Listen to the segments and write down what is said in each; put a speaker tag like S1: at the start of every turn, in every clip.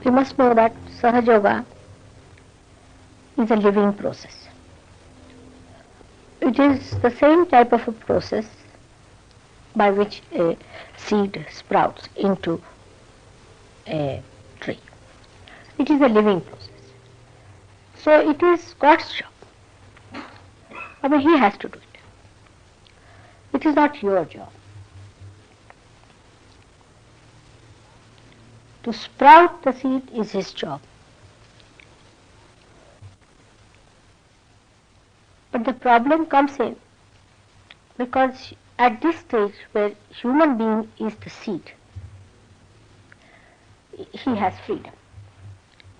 S1: We must know that Sahaja Yoga is a living process. It is the same type of a process by which a seed sprouts into a tree. It is a living process. So it is God's job. I mean, He has to do it. It is not your job. To sprout the seed is His job. But the problem comes in because at this stage where human being is the seed, he has freedom.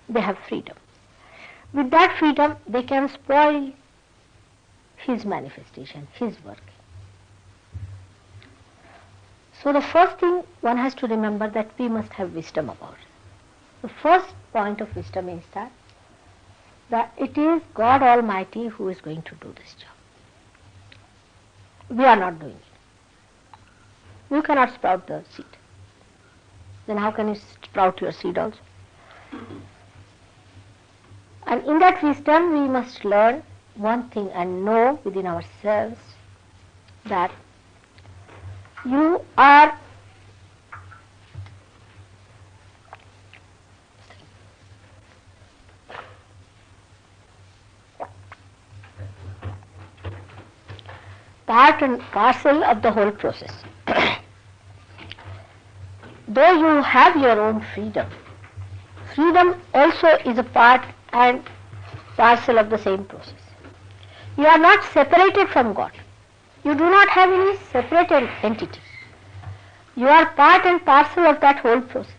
S1: They have freedom. With that freedom, they can spoil his manifestation, his work. So the first thing one has to remember that we must have wisdom about it. The first point of wisdom is that it is God Almighty who is going to do this job. We are not doing it. You cannot sprout the seed. Then how can you sprout your seed also? And in that wisdom we must learn one thing and know within ourselves that you are part and parcel of the whole process. Though you have your own freedom, freedom also is a part and parcel of the same process. You are not separated from God. You do not have any separate entity. You are part and parcel of that whole process.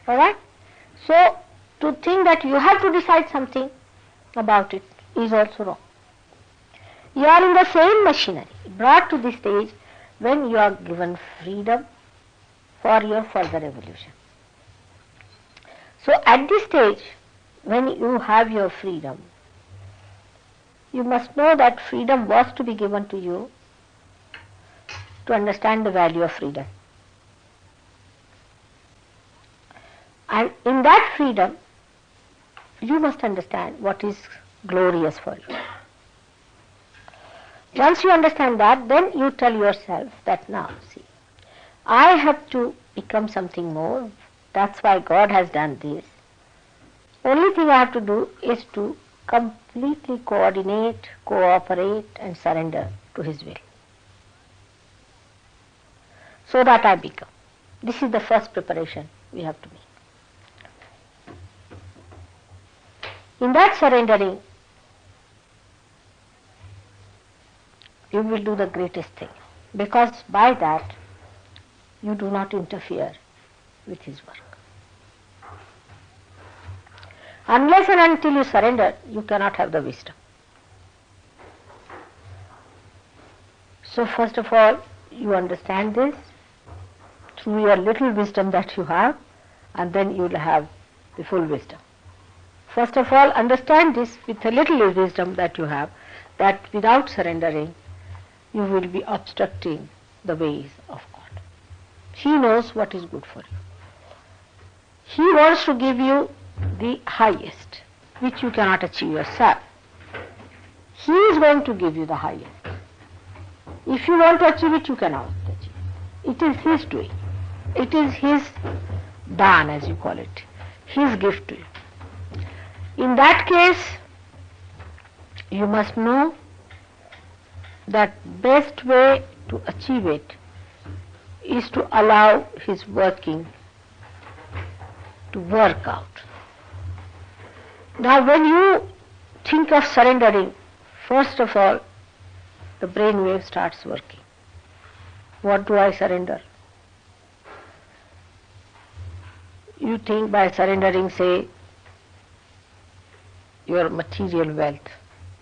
S1: Alright? So, to think that you have to decide something about it is also wrong. You are in the same machinery, brought to this stage when you are given freedom for your further evolution. So at this stage, when you have your freedom, you must know that freedom was to be given to you to understand the value of freedom. And in that freedom, you must understand what is glorious for you. Once you understand that, then you tell yourself that now, see, I have to become something more. That's why God has done this. Only thing I have to do is to completely coordinate, cooperate and surrender to His will. So that I become. This is the first preparation we have to make. In that surrendering, you will do the greatest thing, because by that you do not interfere with His work. Unless and until you surrender, you cannot have the wisdom. So first of all, you understand this through your little wisdom that you have, and then you will have the full wisdom. First of all, understand this with the little wisdom that you have, that without surrendering, you will be obstructing the ways of God. He knows what is good for you. He wants to give you the highest, which you cannot achieve yourself. He is going to give you the highest. If you want to achieve it, you cannot achieve it. It is His doing. It is His dan, as you call it, His gift to you. In that case, you must know that best way to achieve it is to allow His working to work out. Now when you think of surrendering, first of all, the brain wave starts working. What do I surrender? You think by surrendering, say, your material wealth.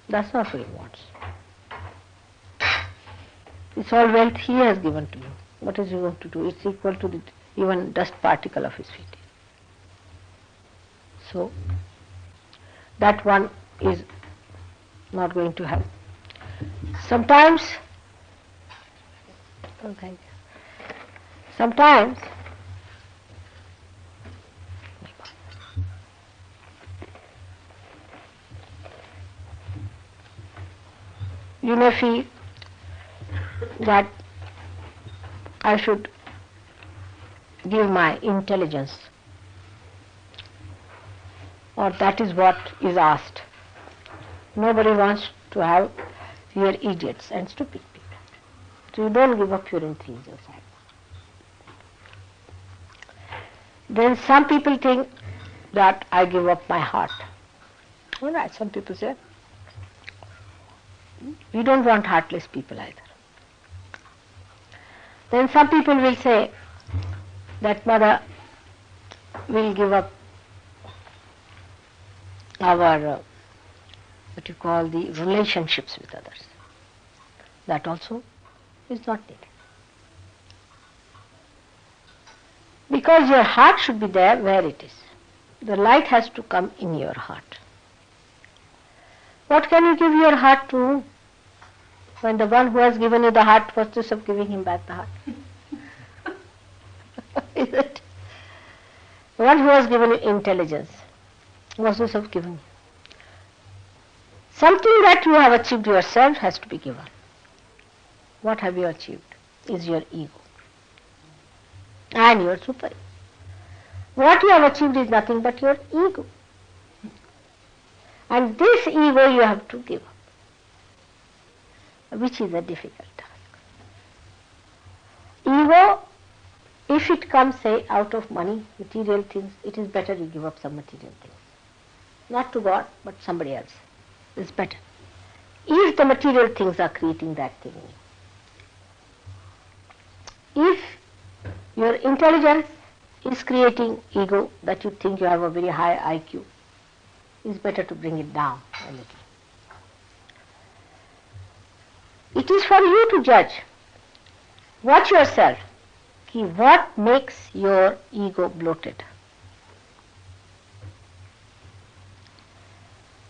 S1: That's not what He wants. It's all wealth He has given to you. What is He going to do? It's equal to the even dust particle of His feet. So, that one is not going to help. Sometimes You may feel that I should give my intelligence, or that is what is asked. Nobody wants to have your idiots and stupid people. So you don't give up your enthusiasm. Then some people think that I give up my heart. All right, some people say, we don't want heartless people either. Then some people will say that Mother will give up our, what you call, the relationships with others. That also is not needed. Because your heart should be there where it is. The light has to come in your heart. What can you give your heart to when the one who has given you the heart was just of giving him back the heart? Is it? The one who has given you intelligence was just of giving you. Something that you have achieved yourself has to be given. What have you achieved? Is your ego and your super ego. What you have achieved is nothing but your ego. And this ego you have to give up, which is a difficult task. Ego, if it comes, say, out of money, material things, it is better you give up some material things. Not to God, but somebody else. It's better. If the material things are creating that thing in you. If your intelligence is creating ego, that you think you have a very high IQ, it's better to bring it down a little. It is for you to judge. Watch yourself. What makes your ego bloated?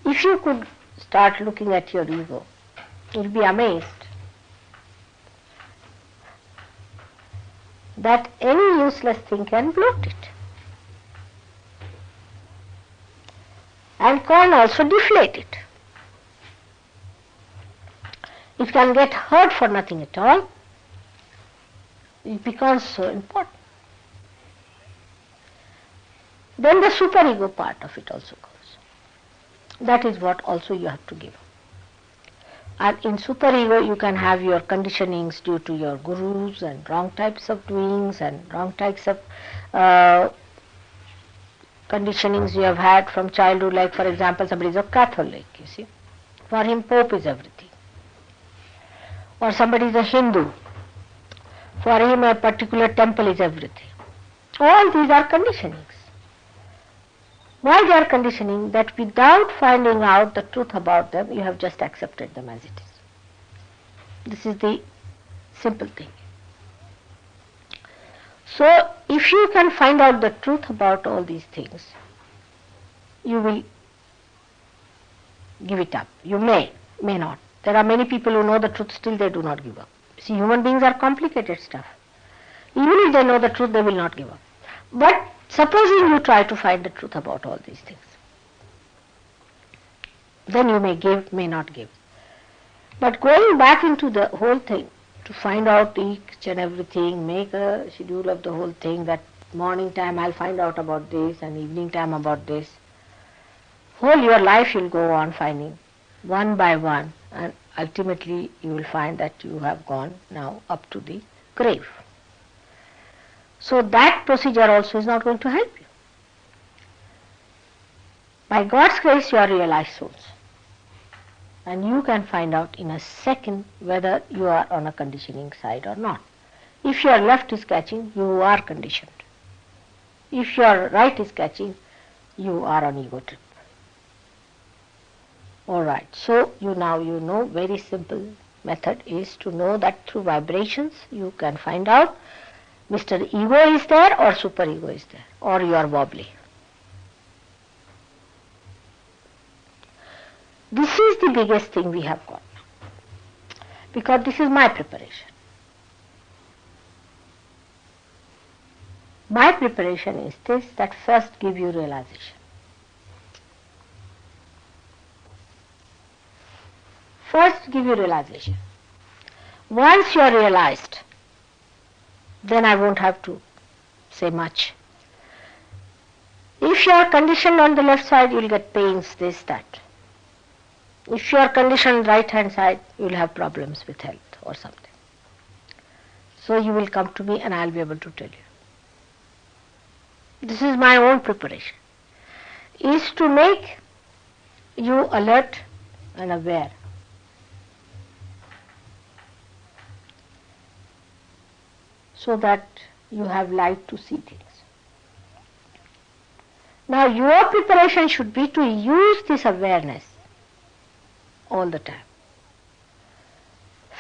S1: If you could start looking at your ego, you'll be amazed that any useless thing can bloat it. And can also deflate it. It can get hurt for nothing at all. It becomes so important. Then the superego part of it also comes. That is what also you have to give. And in superego you can have your conditionings due to your gurus and wrong types of doings and wrong types of conditionings you have had from childhood. Like, for example, somebody is a Catholic, you see. For him Pope is everything. Or somebody is a Hindu. For him a particular temple is everything. All these are conditionings. Why they are conditioning? That without finding out the truth about them, you have just accepted them as it is. This is the simple thing. So, if you can find out the truth about all these things, you will give it up. You may not. There are many people who know the truth, still they do not give up. See, human beings are complicated stuff. Even if they know the truth, they will not give up. But supposing you try to find the truth about all these things, then you may give, may not give. But going back into the whole thing, to find out each and everything, make a schedule of the whole thing, that morning time I'll find out about this and evening time about this. Whole your life you'll go on finding one by one, and ultimately you will find that you have gone now up to the grave. So that procedure also is not going to help you. By God's grace you are realized souls. And you can find out in a second whether you are on a conditioning side or not. If your left is catching, you are conditioned. If your right is catching, you are on ego trip. Alright, so you know very simple method is to know that through vibrations you can find out Mr. Ego is there or superego is there, or you are wobbly. This is the biggest thing we have got, because this is my preparation. My preparation is this, that first give you realization. First, give you realization. Once you are realized, then I won't have to say much. If you are conditioned on the left side, you will get pains, this, that. If you are conditioned on the right hand side, you will have problems with health or something. So you will come to me and I will be able to tell you. This is my own preparation. Is to make you alert and aware. So that you have light to see things. Now your preparation should be to use this awareness all the time.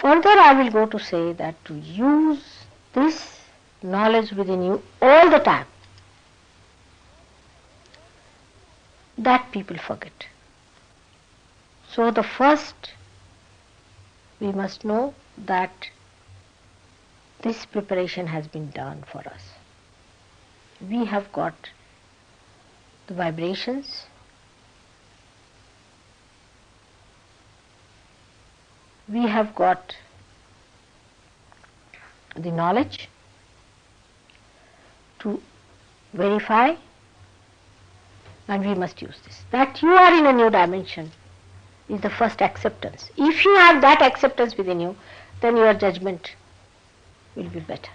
S1: Further, I will go to say that to use this knowledge within you all the time, that people forget. So the first, we must know that this preparation has been done for us. We have got the vibrations, we have got the knowledge to verify, and we must use this. That you are in a new dimension is the first acceptance. If you have that acceptance within you, then your judgment will be better.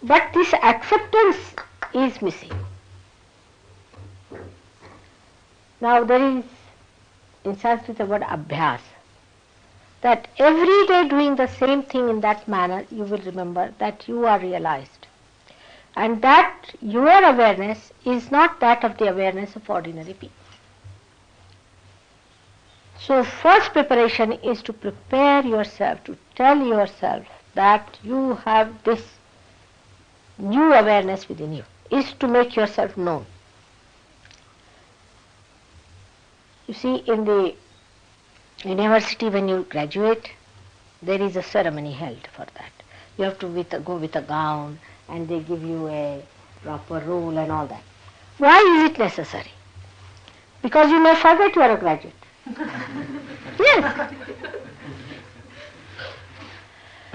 S1: But this acceptance is missing. Now there is in Sanskrit the word abhyas, that every day doing the same thing in that manner, you will remember that you are realized. And that your awareness is not that of the awareness of ordinary people. So first preparation is to prepare yourself, to tell yourself that you have this new awareness within you, is to make yourself known. You see, in the university when you graduate, there is a ceremony held for that. You have to go with a gown and they give you a proper role and all that. Why is it necessary? Because you may forget you are a graduate. Yes.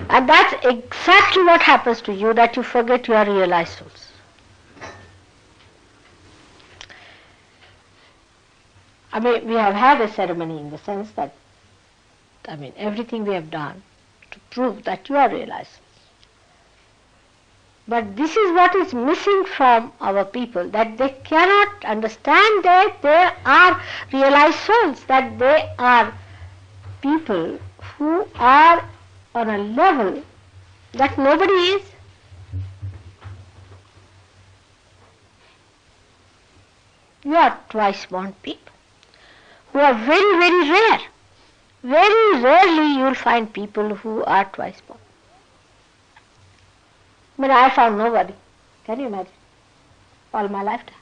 S1: And that's exactly what happens to you, that you forget you are realized souls. I mean, we have had a ceremony in the sense that, everything we have done to prove that you are realized souls. But this is what is missing from our people, that they cannot understand that they are realized souls, that they are people who are on a level that nobody is. You are twice born people who are very, very rare. Very rarely you will find people who are twice born. I found nobody. Can you imagine? All my lifetime.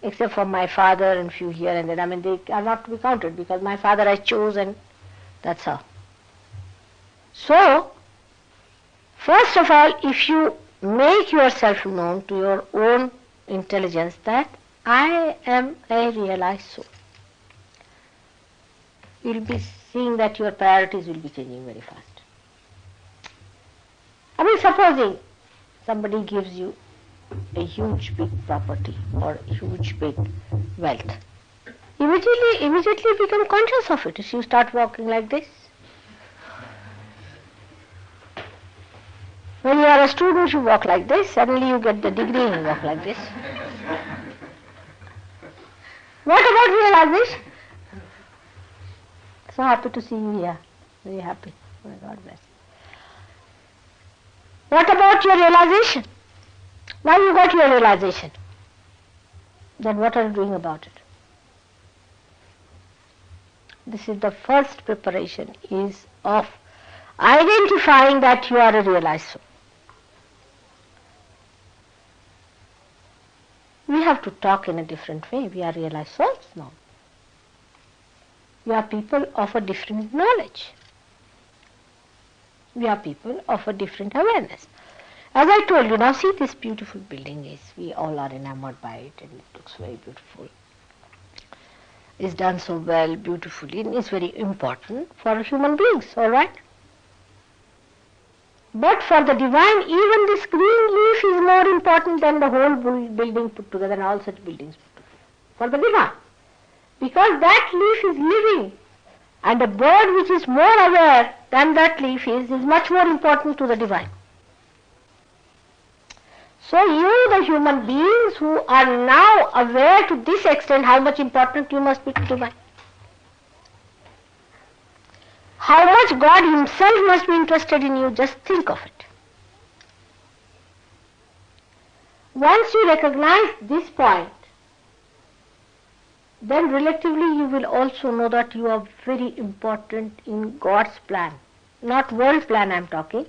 S1: Except for my father and few here and there. They are not to be counted because my father I chose and that's how. So, first of all, if you make yourself known to your own intelligence that I am a realized soul, you will be seeing that your priorities will be changing very fast. Supposing somebody gives you a huge big property or a huge big wealth, immediately become conscious of it. If you start walking like this, when you are a student you walk like this, suddenly you get the degree and you walk like this. What about realization? So happy to see you here, very happy. May God bless. What about your realization? Now you got your realization. Then what are you doing about it? This is the first preparation, is of identifying that you are a realized soul. We have to talk in a different way. We are realized souls now. We are people of a different knowledge. We are people of a different awareness. As I told you, now see this beautiful building is, we all are enamored by it and it looks very beautiful. is done so well, beautifully, and is very important for human beings, all right? But for the divine, even this green leaf is more important than the whole building put together and all such buildings put together. For the divine. Because that leaf is living, and a bird which is more aware than that leaf is much more important to the divine. So you, the human beings who are now aware to this extent how much important you must be to divine. How much God himself must be interested in you, just think of it. Once you recognize this point, then relatively you will also know that you are very important in God's plan. Not world plan I am talking.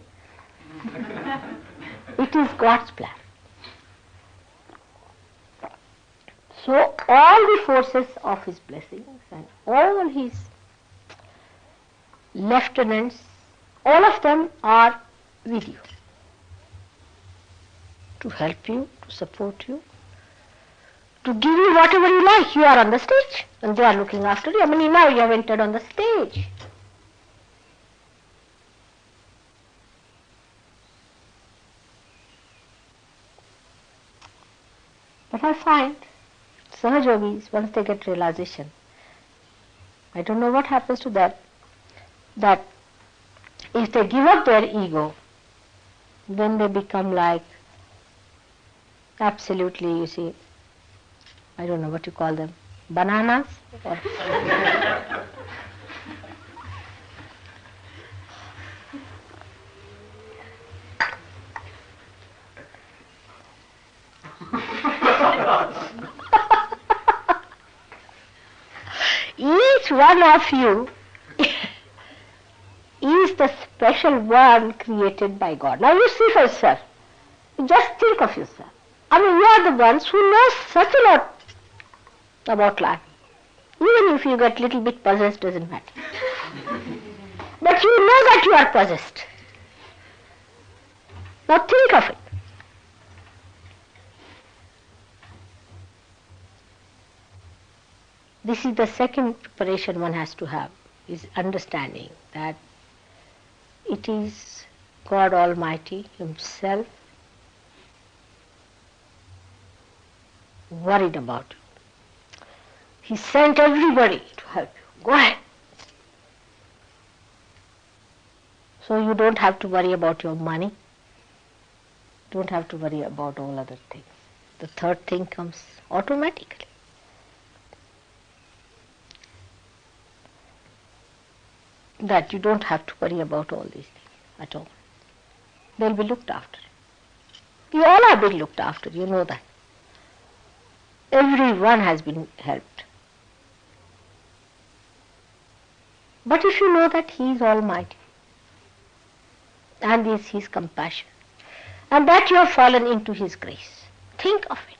S1: It is God's plan. So all the forces of his blessings and all his lieutenants, all of them are with you to help you, to support you, to give you whatever you like. You are on the stage and they are looking after you. I mean, now you have entered on the stage. But I find Sahaja Yogis, once they get realization, I don't know what happens to that if they give up their ego, then they become like absolutely, you see, I don't know what you call them, bananas? Or each one of you is the special one created by God. Now you see for yourself. Just think of yourself. I mean, you are the ones who know such a lot about life. Even if you get little bit possessed, doesn't matter. But you know that you are possessed. Now think of it. This is the second preparation one has to have, is understanding that it is God Almighty himself worried about you. He sent everybody to help you. Go ahead. So you don't have to worry about your money. Don't have to worry about all other things. The third thing comes automatically. That you don't have to worry about all these things at all. They'll be looked after. You all are being looked after, you know that. Everyone has been helped. But if you know that he is Almighty, and is his compassion, and that you have fallen into his grace, think of it.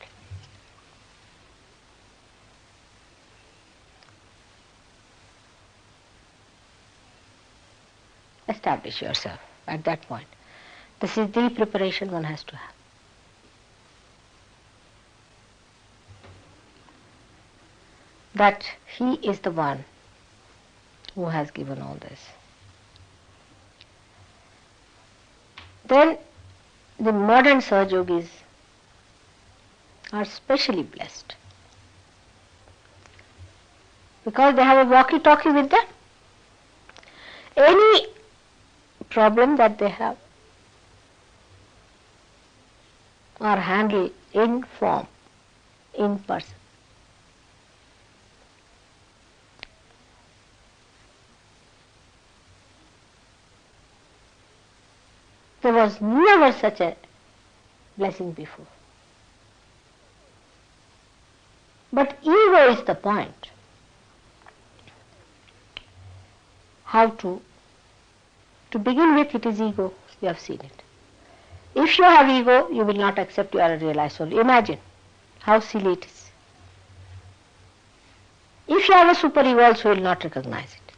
S1: Establish yourself at that point. This is the preparation one has to have. That he is the one who has given all this. Then the modern Sahaja Yogis are specially blessed because they have a walkie-talkie with them. Any problem that they have are handled in form, in person. There was never such a blessing before. But ego is the point. How to begin with, it is ego. You have seen it. If you have ego, you will not accept you are a realized soul. Imagine how silly it is. If you have a superego also, you will not recognize it.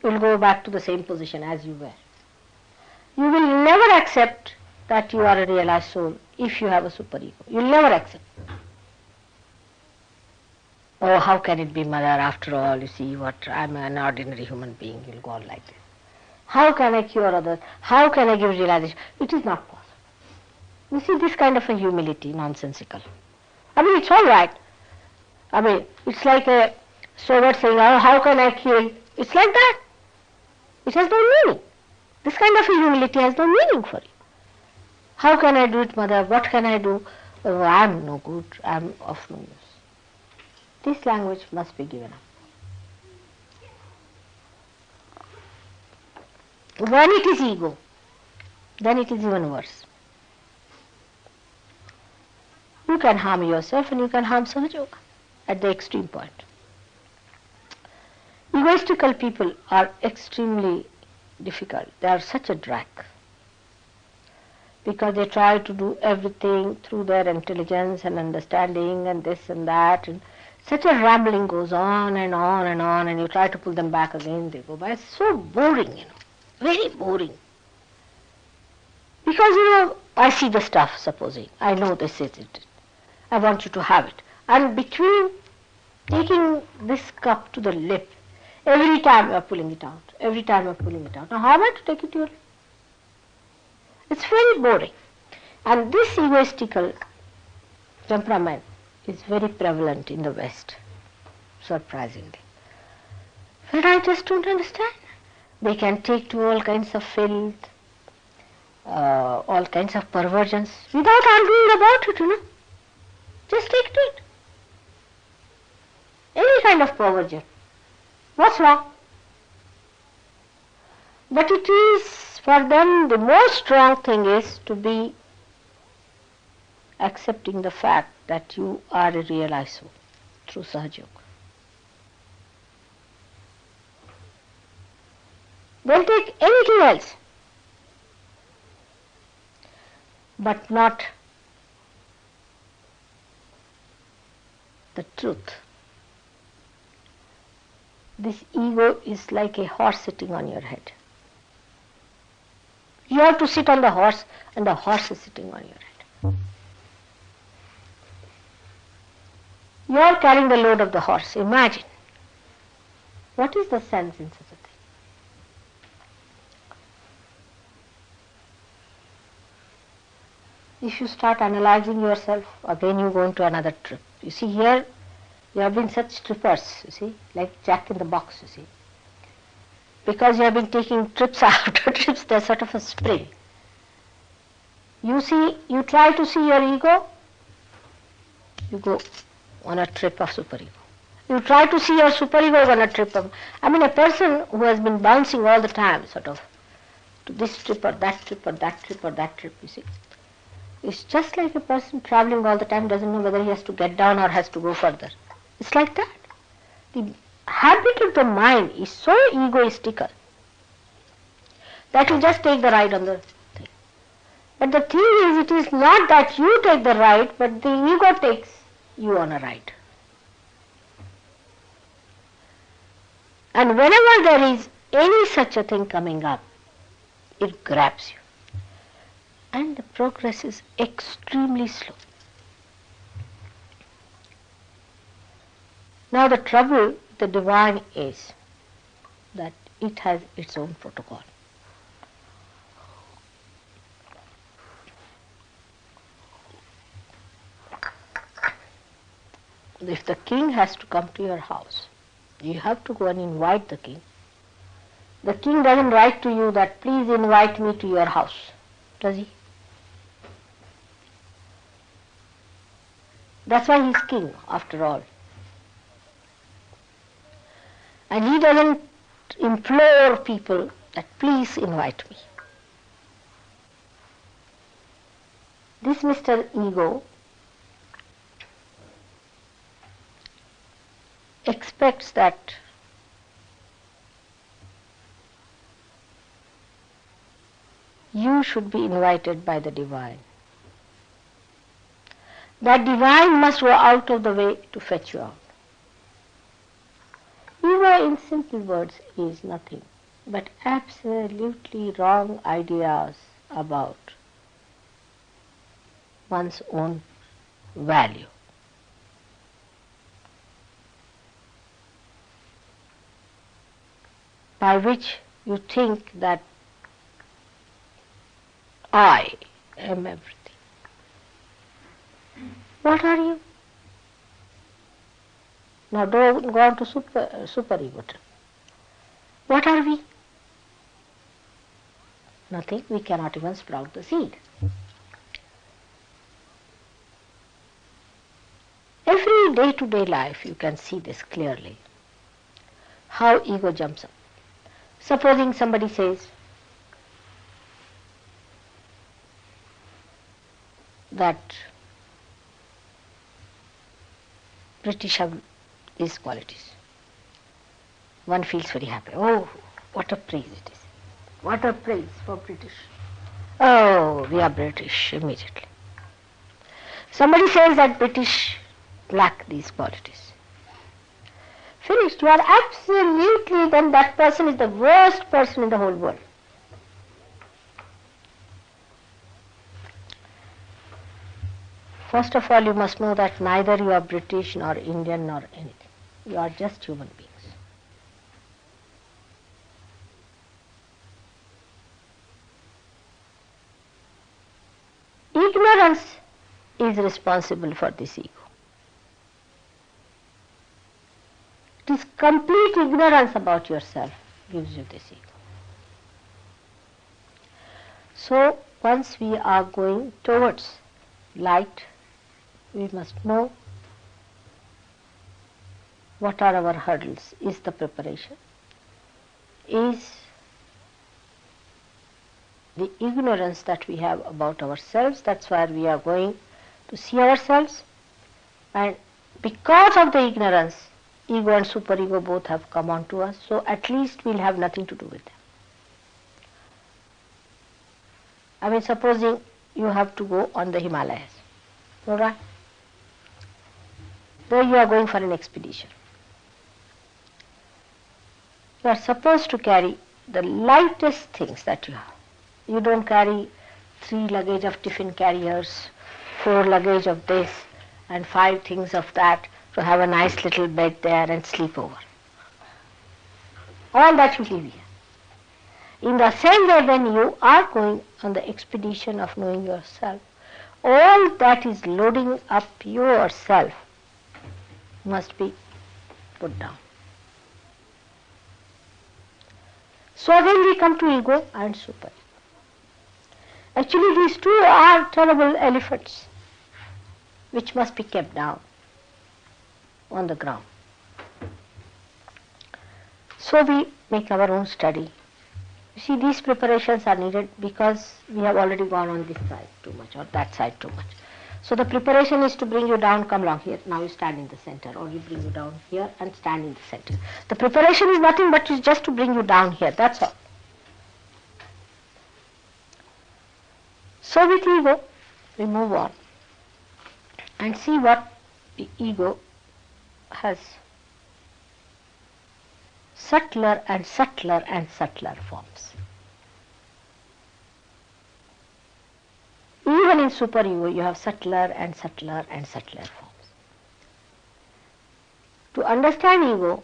S1: You will go back to the same position as you were. You will never accept that you are a realized soul if you have a superego. You will never accept. Oh, how can it be, mother? After all, you see, I'm an ordinary human being. You'll go on like this. How can I cure others? How can I give realization? It is not possible. You see, this kind of a humility, nonsensical. I mean, it's all right. I mean, it's like a steward saying, oh, how can I cure it? It's like that. It has no meaning. This kind of a humility has no meaning for you. How can I do it, mother? What can I do? Oh, I'm no good. I'm of no use. This language must be given up. When it is ego, then it is even worse. You can harm yourself and you can harm Sahaja Yoga at the extreme point. Egoistical people are extremely difficult. They are such a drag because they try to do everything through their intelligence and understanding and this and that, and such a rambling goes on and on and on, and you try to pull them back again, they go by. It's so boring, very boring. Because, I see the stuff, supposing. I know this is it. I want you to have it. And between taking this cup to the lip, every time you are pulling it out, every time you are pulling it out. Now, how am I to take it to your lip? It's very boring. And this egoistical temperament is very prevalent in the West, surprisingly. But I just don't understand. They can take to all kinds of filth, all kinds of perversions, without arguing about it, Just take to it. Any kind of perversion. What's wrong? But it is, for them, the most strong thing is to be accepting the fact that you are a realized soul through Sahaja Yoga. They'll take anything else, but not the truth. This ego is like a horse sitting on your head. You have to sit on the horse, and the horse is sitting on your head. You are carrying the load of the horse. Imagine. What is the sense in such a thing? If you start analyzing yourself, again you go into another trip. You see, here you have been such trippers, you see, like Jack in the Box, you see. Because you have been taking trips after trips, there's sort of a spring. You see, you try to see your ego, you go on a trip of superego. You try to see your superego on a trip of, a person who has been bouncing all the time, sort of, to this trip or that trip or that trip or that trip, you see. It's just like a person traveling all the time doesn't know whether he has to get down or has to go further. It's like that. The habit of the mind is so egoistical that you just take the ride on the thing. But the thing is, it is not that you take the ride, but the ego takes you on a ride. And whenever there is any such a thing coming up, it grabs you. And the progress is extremely slow. Now the trouble with the divine is that it has its own protocol. If the king has to come to your house, you have to go and invite the king. The king doesn't write to you that, please invite me to your house, does he? That's why he's king, after all. And he doesn't implore people that, please invite me. This Mr. Ego expects that you should be invited by the divine. That divine must go out of the way to fetch you out. Ego, in simple words, is nothing but absolutely wrong ideas about one's own value. by which you think that I am everything. What are you? Now don't go on to super ego. What are we? Nothing. We cannot even sprout the seed. Every day-to-day life you can see this clearly, how ego jumps up. Supposing somebody says that British have these qualities. One feels very happy. Oh, what a praise it is. What a praise for British. Oh, we are British immediately. Somebody says that British lack these qualities. Finished. You are absolutely, then that person is the worst person in the whole world. First of all, you must know that neither you are British nor Indian nor anything. You are just human beings. Ignorance is responsible for this ego. It is complete ignorance about yourself gives you this ego. So once we are going towards light, we must know what are our hurdles. Is the preparation? Is the ignorance that we have about ourselves? That's why we are going to see ourselves, and because of the ignorance, ego and superego both have come on to us, so at least we'll have nothing to do with them. I mean, supposing you have to go on the Himalayas, all right? There you are going for an expedition. You are supposed to carry the lightest things that you have. You don't carry 3 luggage of tiffin carriers, 4 luggage of this, and 5 things of that to have a nice little bed there and sleep over. All that you leave here. In the same way, when you are going on the expedition of knowing yourself, all that is loading up yourself must be put down. So again we come to ego and superego. Actually these two are terrible elephants which must be kept down on the ground. So we make our own study. You see, these preparations are needed because we have already gone on this side too much or that side too much. So the preparation is to bring you down, come along here, now you stand in the center, or you bring you down here and stand in the center. The preparation is nothing but is just to bring you down here, that's all. So with ego, we move on and see what the ego has subtler and subtler and subtler forms. Even in superego, you have subtler and subtler and subtler forms. To understand ego,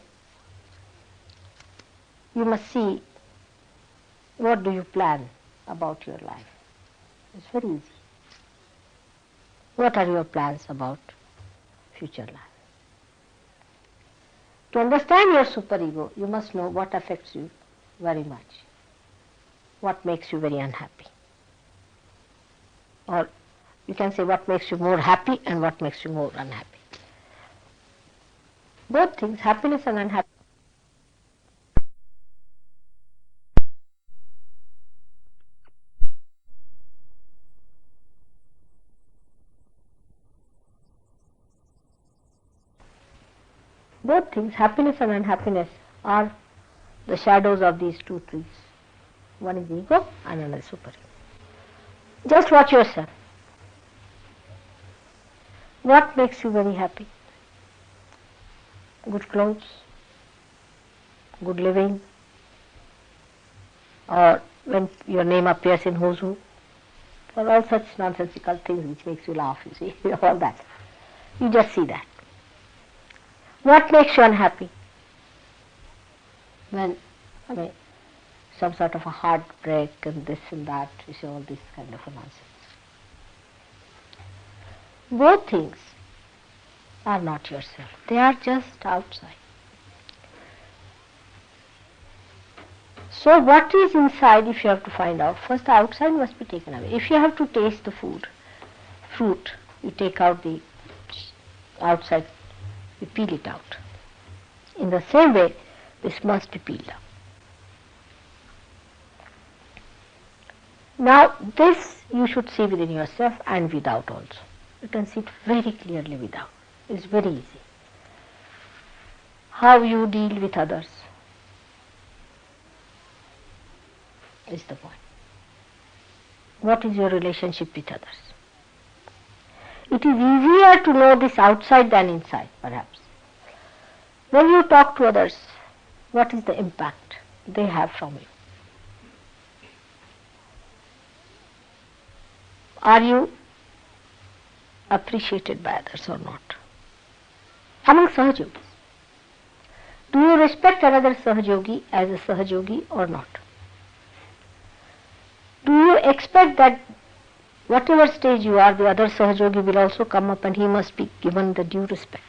S1: you must see what do you plan about your life. It's very easy. What are your plans about future life? To understand your superego, you must know what affects you very much, what makes you very unhappy. Or you can say what makes you more happy and what makes you more unhappy. Both things, happiness and unhappiness. Both things, happiness and unhappiness, are the shadows of these two trees. One is ego and another is superego. Just watch yourself. What makes you very happy? Good clothes, good living, or when your name appears in who's who, or all such nonsensical things which makes you laugh, you see, all that. You just see that. What makes you unhappy? When I mean, some sort of a heartbreak and this and that, you see, all this kind of a nonsense. Both things are not yourself. They are just outside. So what is inside, if you have to find out, first the outside must be taken away. If you have to taste the fruit, you take out the outside, you peel it out. In the same way, this must be peeled out. Now this you should see within yourself and without also. You can see it very clearly without. It's very easy. How you deal with others is the point. What is your relationship with others? It is easier to know this outside than inside, perhaps. When you talk to others, what is the impact they have from you? Are you appreciated by others or not? Among Sahaja Yogis, do you respect another Sahaja Yogi as a Sahaja Yogi or not? Do you expect that whatever stage you are, the other Sahaja Yogi will also come up and he must be given the due respect?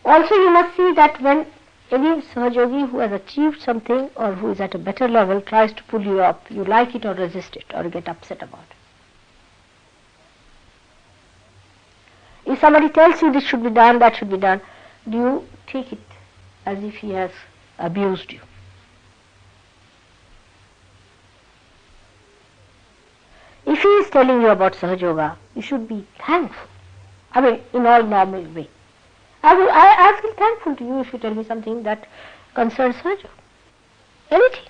S1: Also you must see that when any Sahaja Yogi who has achieved something or who is at a better level tries to pull you up, you like it or resist it or get upset about it. If somebody tells you this should be done, that should be done, do you take it as if he has abused you? If he is telling you about Sahaja Yoga, you should be thankful. I mean, in all normal way. I feel thankful to you if you tell me something that concerns Sahaja. Anything.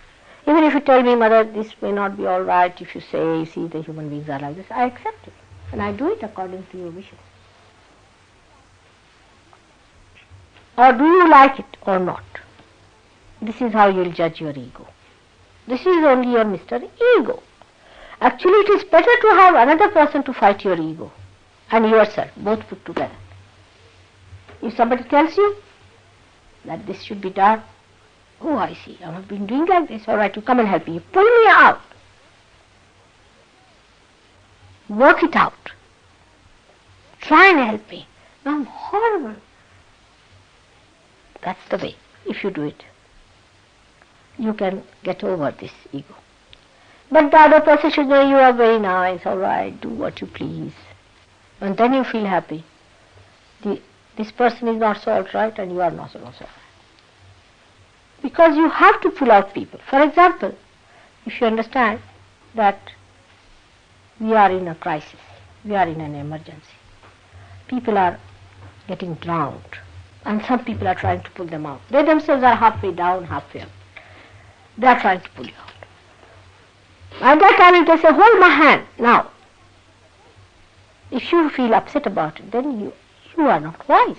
S1: Even if you tell me, Mother, this may not be all right, if you say, you see, the human beings are like this, I accept it. And I do it according to your wishes. Or do you like it or not? This is how you will judge your ego. This is only your Mr. Ego. Actually, it is better to have another person to fight your ego and yourself, both put together. If somebody tells you that this should be done, oh, I see, I have been doing like this, all right, you come and help me. You pull me out. Work it out. Try and help me. I'm horrible. That's the way. If you do it, you can get over this ego. But the other person should know you are very nice, all right, do what you please. And then you feel happy. This person is not so all right and you are not so all right. Because you have to pull out people. For example, if you understand that we are in a crisis, we are in an emergency, people are getting drowned, and some people are trying to pull them out. They themselves are halfway down, halfway up. They are trying to pull you out. And that time they say, hold my hand. Now, if you feel upset about it, then you are not wise.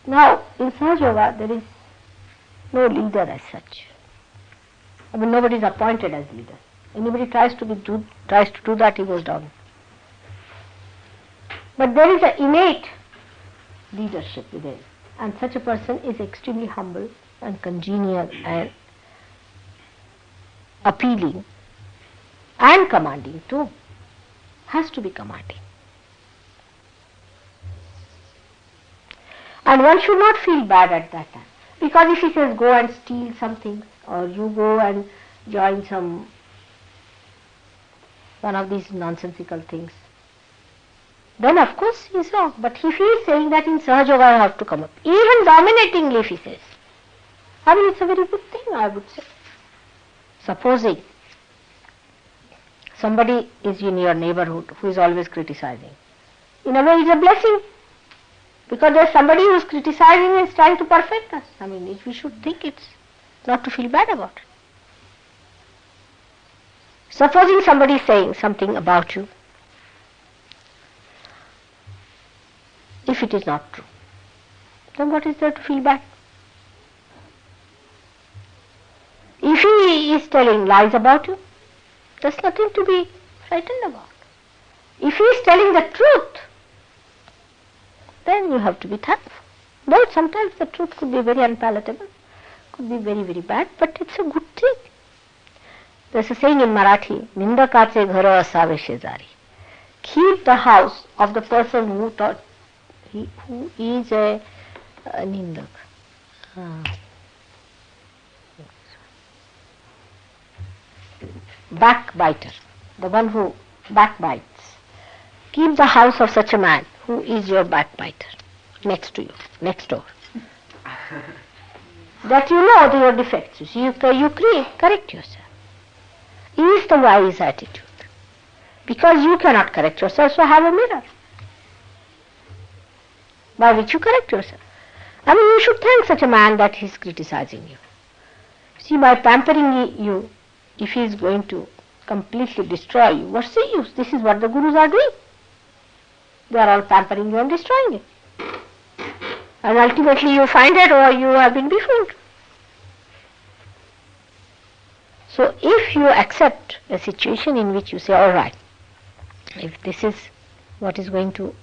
S1: Now, in Sahaja Yoga, there is no leader as such. I mean, nobody is appointed as leader. Anybody tries to do that, he goes down. But there is an innate leadership within, and such a person is extremely humble and congenial and appealing and commanding too. Has to be commanding. And one should not feel bad at that time. Because if he says go and steal something, or you go and join one of these nonsensical things, then of course he is wrong. But if he is saying that in Sahaja Yoga I have to come up, even dominatingly if he says, I mean, it's a very good thing, I would say. Supposing somebody is in your neighborhood who is always criticizing, in a way it's a blessing, because there's somebody who is criticizing and is trying to perfect us. I mean, we should think it's not to feel bad about it. Supposing somebody is saying something about you, if it is not true, then what is there to feel bad? If he is telling lies about you, there's nothing to be frightened about. If he is telling the truth, then you have to be thankful. Though sometimes the truth could be very unpalatable, could be very, very bad, but it's a good thing. There's a saying in Marathi, Nindakache ghara asave shezari. Keep the house of the person who is a nindak. Backbiter, the one who backbites. Keep the house of such a man who is your backbiter next to you, next door. That you know your defects. You correct yourself. Is the wise attitude. Because you cannot correct yourself, so have a mirror by which you correct yourself. I mean, you should thank such a man that he is criticizing you. See, by pampering you, if he is going to completely destroy you, what's the use? This is what the gurus are doing. They are all pampering you and destroying you. And ultimately you find out, oh, you have been befooled. So if you accept a situation in which you say, all right, if this is what is going to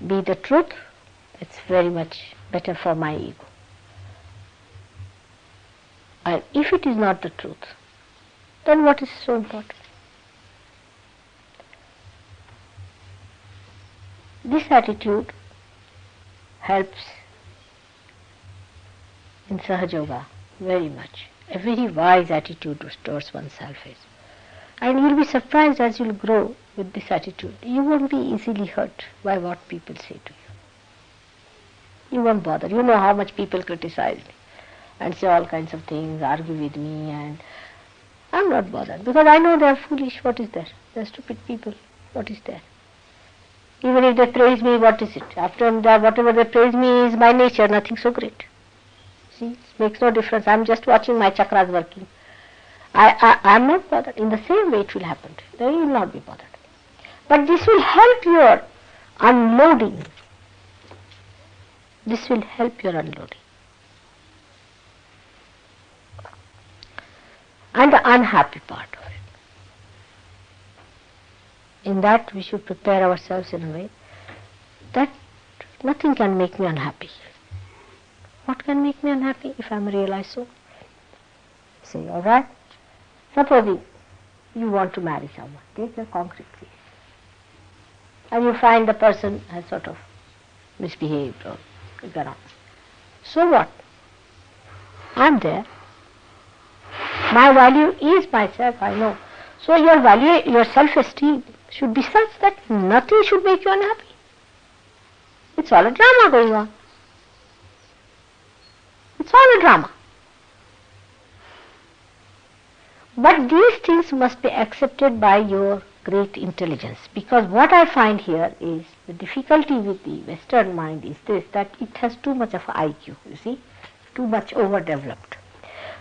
S1: be the truth, it's very much better for my ego. And if it is not the truth, then what is so important? This attitude helps in Sahaja Yoga very much. A very wise attitude towards oneself is. And you will be surprised as you will grow with this attitude. You won't be easily hurt by what people say to you. You won't bother. You know how much people criticize me and say all kinds of things, argue with me, and I'm not bothered because I know they are foolish. What is there? They are stupid people. What is there? Even if they praise me, what is it? After that, whatever they praise me is my nature, nothing so great. See, it makes no difference. I'm just watching my chakras working. I'm not bothered. In the same way it will happen. Then you will not be bothered. But this will help your unloading. This will help your unloading. And the unhappy part of it. In that we should prepare ourselves in a way that nothing can make me unhappy. What can make me unhappy if I am a realized soul? Say, all right, supposing you want to marry someone, take a concrete case, and you find the person has sort of misbehaved or gone on. So what? I am there. My value is myself, I know. So your value, your self-esteem should be such that nothing should make you unhappy. It's all a drama going on. It's all a drama. But these things must be accepted by your great intelligence, because what I find here is the difficulty with the Western mind is this, that it has too much of IQ, you see, too much overdeveloped.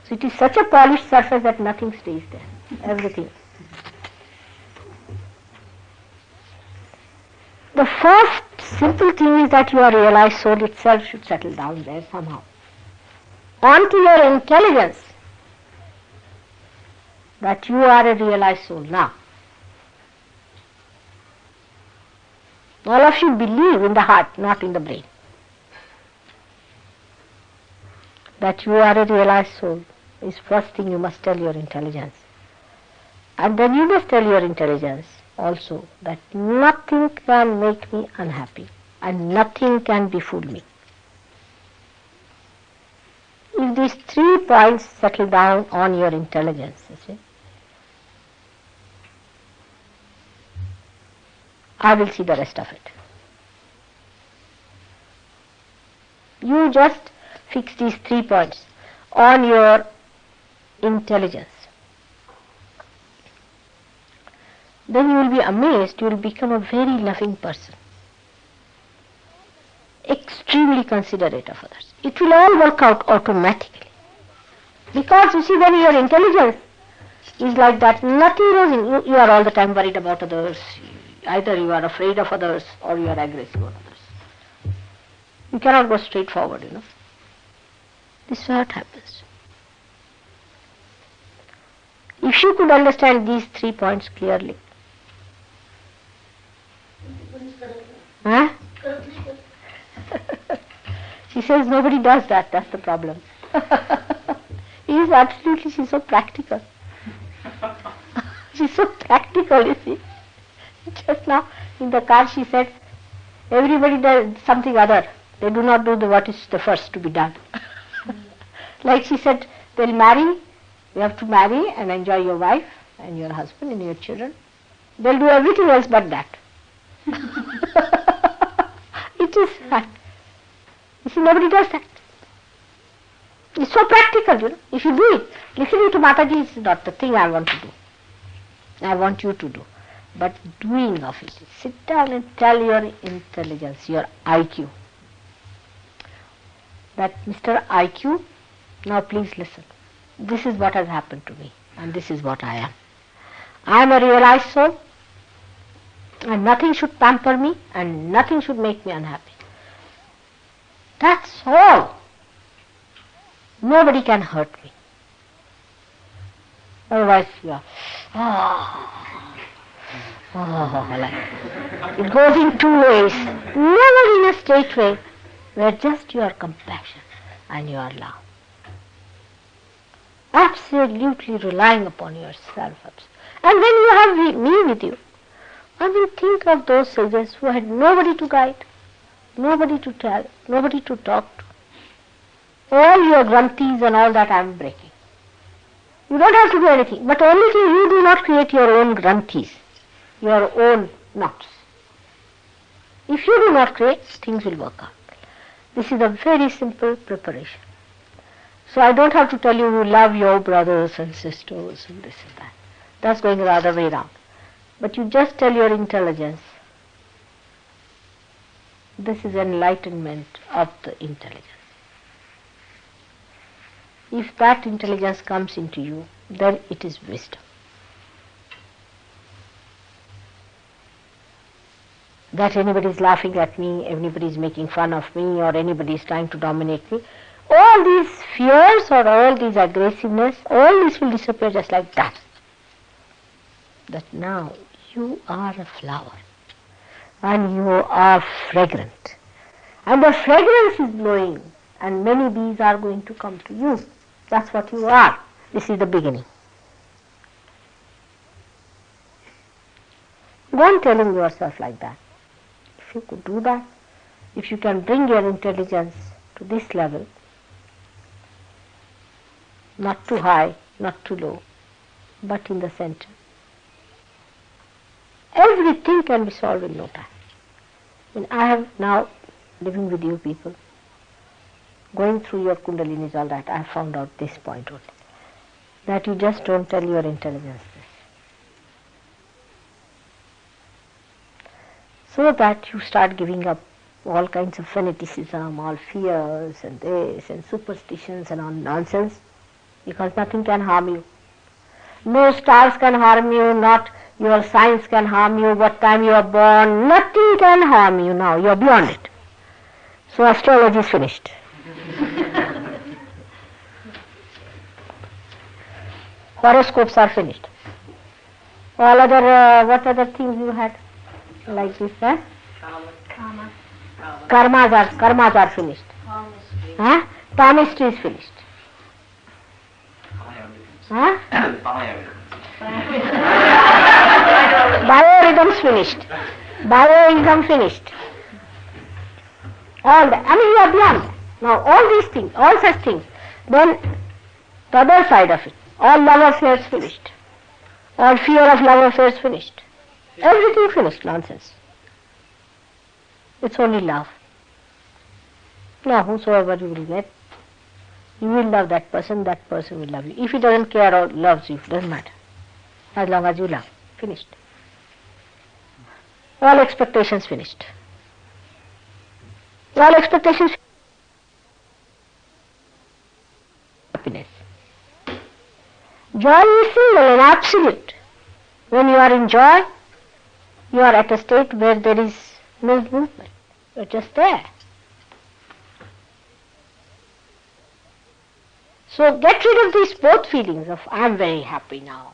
S1: So it is such a polished surface that nothing stays there, everything. The first simple thing is that your realized soul itself should settle down there somehow. Onto your intelligence that you are a realized soul now. All of you believe in the heart, not in the brain, that you are a realized soul is first thing you must tell your intelligence. And then you must tell your intelligence also that nothing can make me unhappy and nothing can befool me. If these 3 points settle down on your intelligence, you see, I will see the rest of it. You just fix these 3 points on your intelligence. Then you will be amazed, you will become a very loving person, extremely considerate of others. It will all work out automatically. Because you see, when your intelligence is like that, nothing goes in. You are all the time worried about others. Either you are afraid of others or you are aggressive on others. You cannot go straight forward, you know. This is what happens. If you could understand these 3 points clearly, says nobody does that, that's the problem. She's so practical. She's so practical, you see. Just now in the car she said, everybody does something other. They do not do what is the first to be done. Like she said, they'll marry, you have to marry and enjoy your wife and your husband and your children. They'll do everything else but that. It is fact. You see, nobody does that. It's so practical, you know. If you do it, listening to Mataji is not the thing I want to do. I want you to do. But doing of it. Sit down and tell your intelligence, your IQ. That Mr. IQ, now please listen. This is what has happened to me and this is what I am. I am a realized soul and nothing should pamper me and nothing should make me unhappy. That's all. Nobody can hurt me. Otherwise you are, like, it goes in two ways. Never in a straight way where just your compassion and your love. Absolutely relying upon yourself. And when you have me with you, I mean, think of those sages who had nobody to guide, nobody to tell, nobody to talk to. All your granthis and all that I am breaking. You don't have to do anything, but only thing you do not create your own granthis, your own knots. If you do not create, things will work out. This is a very simple preparation. So I don't have to tell you love your brothers and sisters and this and that. That's going the other way round. But you just tell your intelligence, this is enlightenment of the intelligence. If that intelligence comes into you, then it is wisdom. That anybody is laughing at me, everybody is making fun of me, or anybody is trying to dominate me, all these fears or all these aggressiveness, all this will disappear just like that. That now you are a flower and you are fragrant. And the fragrance is blowing and many bees are going to come to you. That's what you are. This is the beginning. Go on telling yourself like that. If you could do that, if you can bring your intelligence to this level, not too high, not too low, but in the center, everything can be solved in no time. And I have now, living with you people, going through your kundalinis, all that, I have found out this point only, that you just don't tell your intelligence this. So that you start giving up all kinds of fanaticism, all fears and this and superstitions and all nonsense, because nothing can harm you. No stars can harm you, not your science can harm you, what time you are born, nothing can harm you now, you are beyond it. So astrology is finished. Horoscopes are finished. All other, what other things you had like this, huh? Karmas are finished. Huh? Palmistry is finished. Huh? Biorhythms finished. Bioincome finished. All that. I mean, you are beyond. Now, all these things, all such things. Then, the other side of it, all love affairs finished. All fear of love affairs finished. Everything finished, nonsense. It's only love. Now, whosoever you will get, you will love that person will love you. If he doesn't care or loves you, it doesn't matter. As long as you love. Finished. All expectations finished. All expectations happiness. Joy is single and absolute. When you are in joy, you are at a state where there is no movement. You are just there. So get rid of these both feelings of I am very happy now.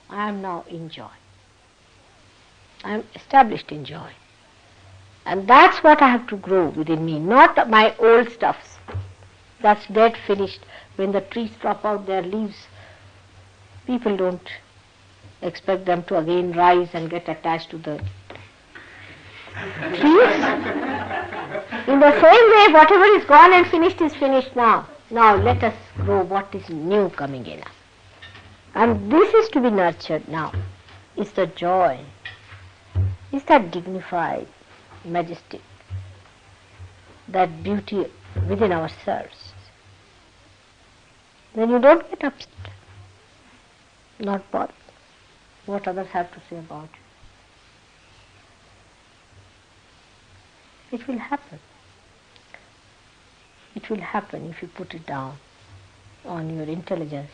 S1: I am now in joy. I am established in joy. And that's what I have to grow within me, not my old stuffs. That's dead, finished. When the trees drop out their leaves, people don't expect them to again rise and get attached to the trees. In the same way, whatever is gone and finished is finished now. Now let us grow what is new coming in us. And this is to be nurtured now. It's the joy. It's that dignified, majestic, that beauty within ourselves. Then you don't get upset, not bothered what others have to say about you. It will happen. It will happen if you put it down on your intelligence.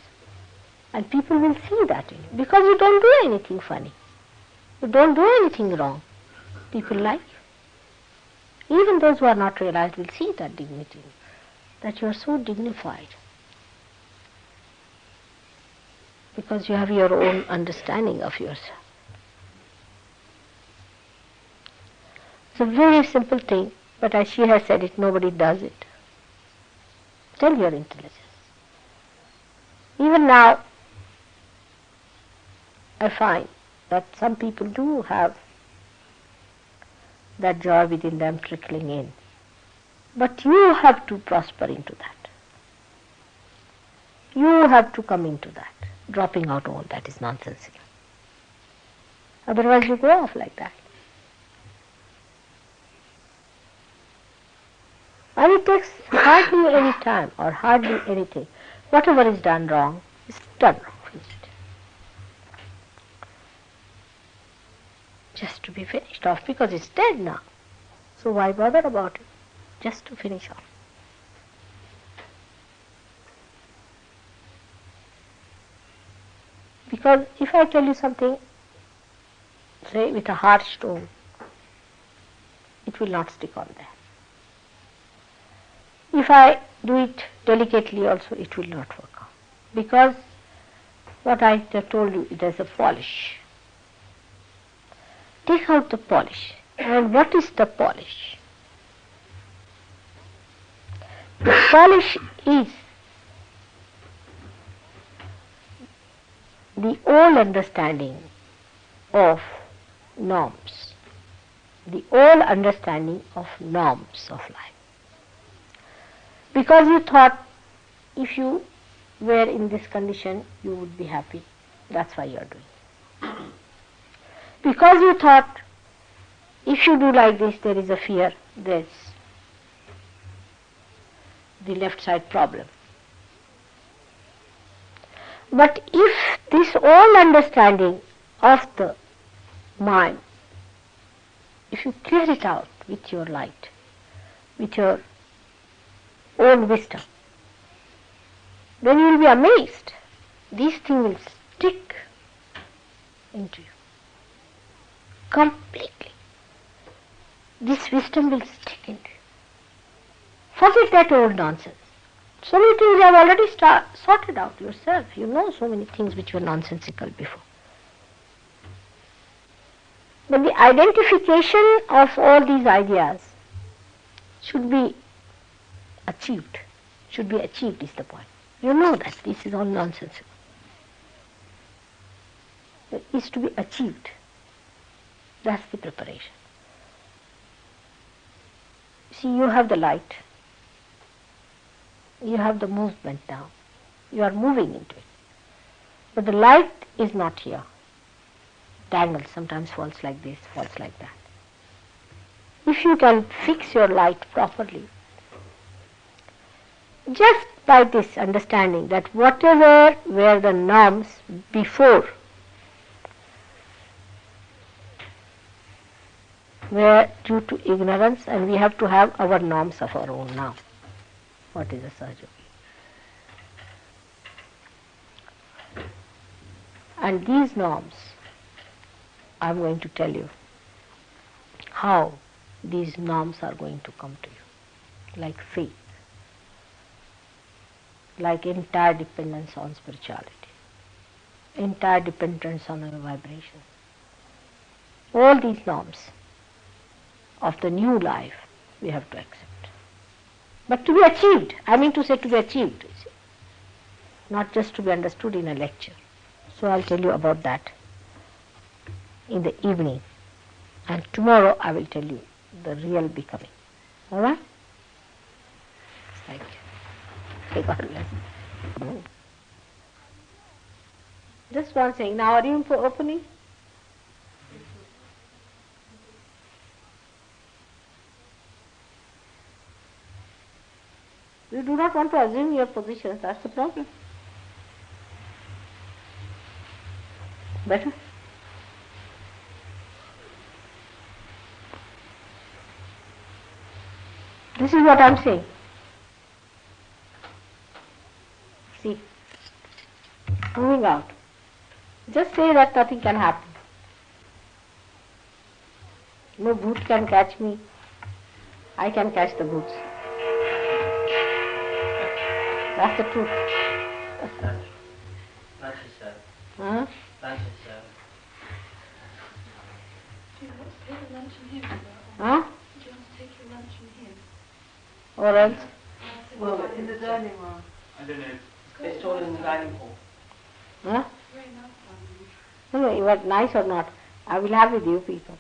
S1: And people will see that in you. Because you don't do anything funny. You don't do anything wrong. People like you. Even those who are not realized will see that dignity, that you are so dignified. Because you have your own understanding of yourself. It's a very simple thing, but as she has said it, nobody does it. Tell your intelligence. Even now, I find that some people do have that joy within them trickling in. But you have to prosper into that. You have to come into that, dropping out all that is nonsensical. Otherwise you go off like that. And it takes hardly any time or hardly anything. Whatever is done wrong is done wrong. Just to be finished off, because it's dead now. So why bother about it? Just to finish off. Because if I tell you something, say with a harsh tone, it will not stick on there. If I do it delicately also, it will not work out. Because what I have told you, there's a polish. Take out the polish. And what is the polish? The polish is the old understanding of norms. The old understanding of norms of life. Because you thought if you were in this condition, you would be happy. That's why you are doing it. Because you thought if you do like this, there is a fear, there's the left side problem. But if this old understanding of the mind, if you clear it out with your light, with your own wisdom, then you will be amazed. These things will stick into you completely. This wisdom will stick into you. Forget that old nonsense. So many things you have already sorted out yourself. You know so many things which were nonsensical before. But the identification of all these ideas should be achieved. Should be achieved is the point. You know that this is all nonsensical. It is to be achieved. That's the preparation. See, you have the light. You have the movement now. You are moving into it. But the light is not here. Dangles, sometimes falls like this, falls like that. If you can fix your light properly, just by this understanding that whatever were the norms before were due to ignorance, and we have to have our norms of our own now. What is a Sahaja Yogi? And these norms, I am going to tell you how these norms are going to come to you. Like faith, like entire dependence on spirituality, entire dependence on our vibration. All these norms of the new life we have to accept. But to be achieved, I mean to say to be achieved, you see, not just to be understood in a lecture. So I'll tell you about that in the evening. And tomorrow I will tell you the real becoming. All right? Thank you. May God bless. Just one thing. Now are you in for opening? You do not want to assume your positions. That's the problem. Better? This is what I'm saying. See, moving out. Just say that nothing can happen. No boot can catch me. I can catch the boots. That's the truth.
S2: That's yourself.
S1: Huh?
S2: That's yourself.
S3: Do you want to take a lunch in here?
S1: Huh?
S3: Do you want to take your lunch in here?
S1: Or else?
S4: Well, in the dining room.
S2: I don't know. It's all in the dining hall.
S1: Huh?
S3: Very nice one.
S1: No, no, you are nice or not. I will have with you people.